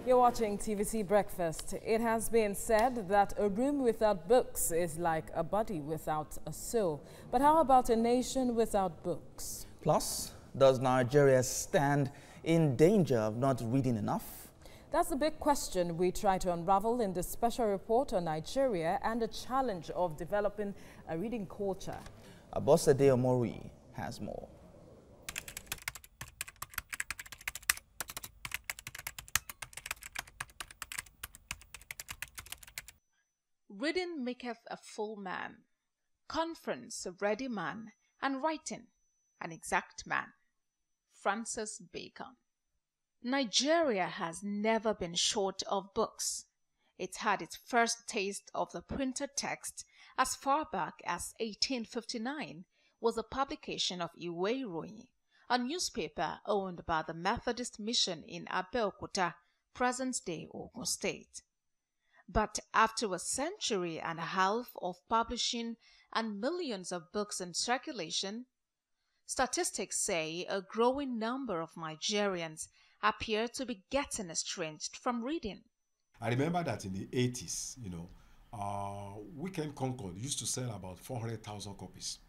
You're watching TVC Breakfast. It has been said that a room without books is like a body without a soul. But how about a nation without books? Plus, does Nigeria stand in danger of not reading enough? That's the big question we try to unravel in this special report on Nigeria and the challenge of developing a reading culture. Abosede Omori has more. Reading maketh a full man, conference a ready man, and writing an exact man. Francis Bacon. Nigeria has never been short of books. It had its first taste of the printed text as far back as 1859 with the publication of Iwe Iroyin, a newspaper owned by the Methodist Mission in Abeokuta, present-day Ogun State. But after a century and a half of publishing and millions of books in circulation, statistics say a growing number of Nigerians appear to be getting estranged from reading. I remember that in the 80s, Weekend Concord used to sell about 400,000 copies,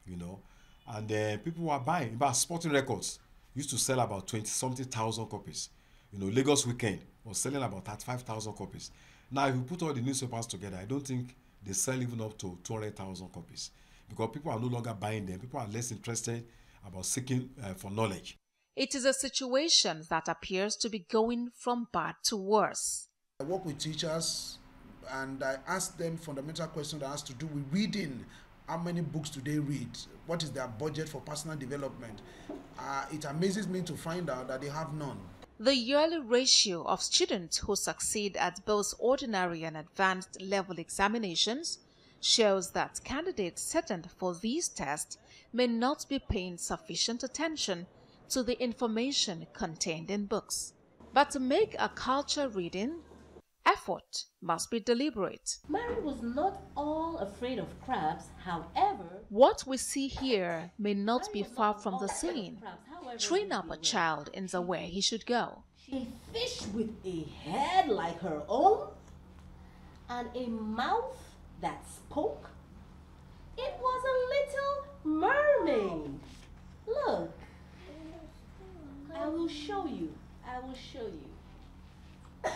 and people were buying. About Sporting Records used to sell about 20-something thousand copies. Lagos Weekend was selling about 35,000 copies. Now, if you put all the newspapers together, I don't think they sell even up to 200,000 copies because people are no longer buying them. People are less interested about seeking for knowledge. It is a situation that appears to be going from bad to worse. I work with teachers and I ask them fundamental questions that has to do with reading. How many books do they read? What is their budget for personal development? It amazes me to find out that they have none. The yearly ratio of students who succeed at both ordinary and advanced level examinations shows that candidates settled for these tests may not be paying sufficient attention to the information contained in books. But to make a culture reading, effort must be deliberate. Mary was not all afraid of crabs, however... What we see here may not be far from the scene. Train up a child in the way he should go. A fish with a head like her own and a mouth that spoke. It was a little mermaid. Look, I will show you. I will show you.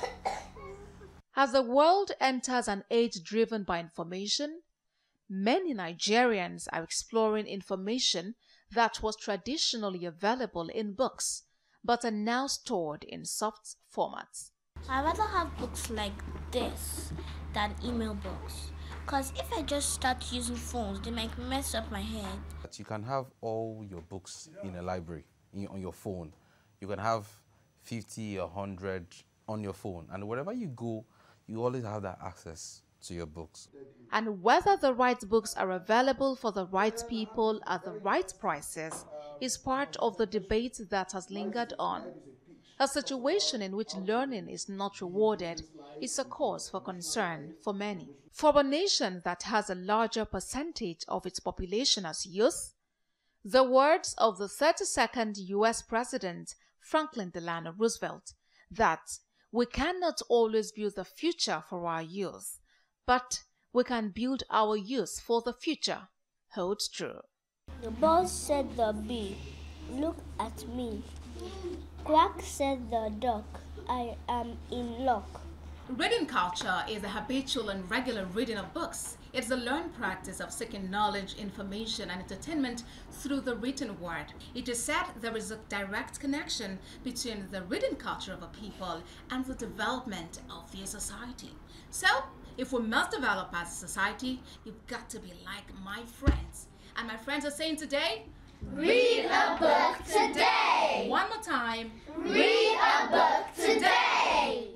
As the world enters an age driven by information, many Nigerians are exploring information that was traditionally available in books, but are now stored in soft formats. I'd rather have books like this than email books, because if I just start using phones, they might mess up my head. You can have all your books in a library, on your phone. You can have 50 or 100 on your phone, and wherever you go, you always have that access to your books. And whether the right books are available for the right people at the right prices is part of the debate that has lingered on. A situation in which learning is not rewarded is a cause for concern for many. For a nation that has a larger percentage of its population as youth, the words of the 32nd U.S. President Franklin Delano Roosevelt that we cannot always build the future for our youth, but we can build our youth for the future holds true. The boss said the bee, look at me. Quack said the duck, I am in luck. Reading culture is a habitual and regular reading of books. It's the learned practice of seeking knowledge, information, and entertainment through the written word. It is said there is a direct connection between the reading culture of a people and the development of their society. So, if we must develop as a society, you've got to be like my friends. And my friends are saying today, read a book today! One more time, read a book today!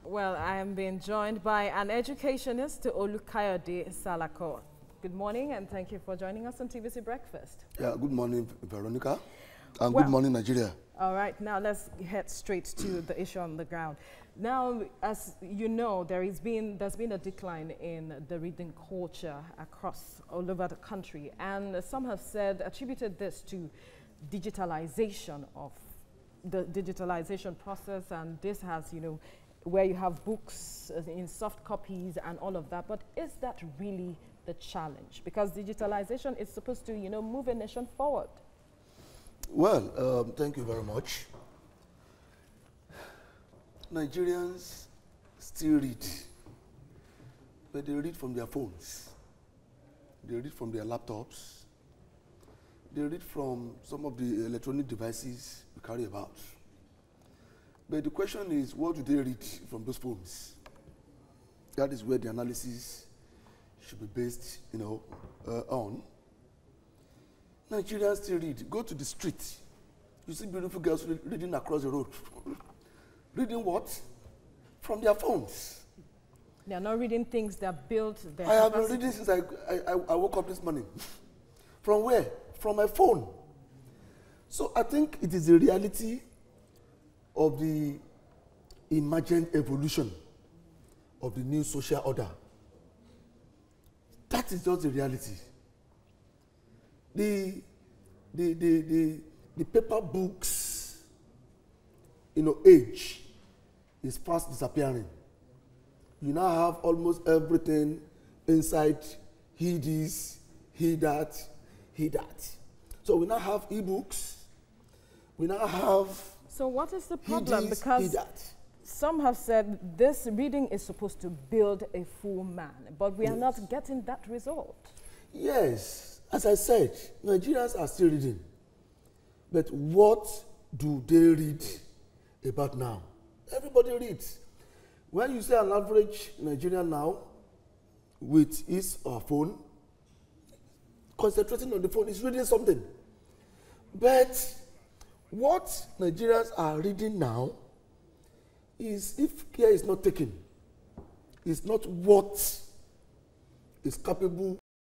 Well, I am being joined by an educationist, Olukayode Salako. Good morning and thank you for joining us on TVC Breakfast. Yeah, good morning, Veronica, and good morning, Nigeria. All right, now let's head straight to the issue on the ground. Now, as you know, there's been a decline in the reading culture all over the country, and some have attributed this to digitalization of the digitalization process, and this has, you know, where you have books in soft copies and all of that. But is that really the challenge? Because digitalization is supposed to, you know, move a nation forward. Well, thank you very much. Nigerians still read, but they read from their phones. They read from their laptops. They read from some of the electronic devices we carry about. But the question is, what do they read from those phones? That is where the analysis should be based, you know, on. Nigerians still read. Go to the street. You see beautiful girls reading across the road. Reading what? From their phones. They are not reading things that build their I have been capacity. reading since I woke up this morning. From where? From my phone. So I think it is the reality of the emergent evolution of the new social order. That is just the reality. The paper books, you know, age is fast disappearing. You now have almost everything inside. He this, he that, he that. So we now have e-books. We now have. So what is the problem? He this, Because he that. some have said this reading is supposed to build a full man, but we are not getting that result. Yes, as I said, Nigerians are still reading. But what do they read about now? Everybody reads. When you say an average Nigerian now, with his or phone, concentrating on the phone, is reading something. But what Nigerians are reading now is, if care is not taken, is not what is capable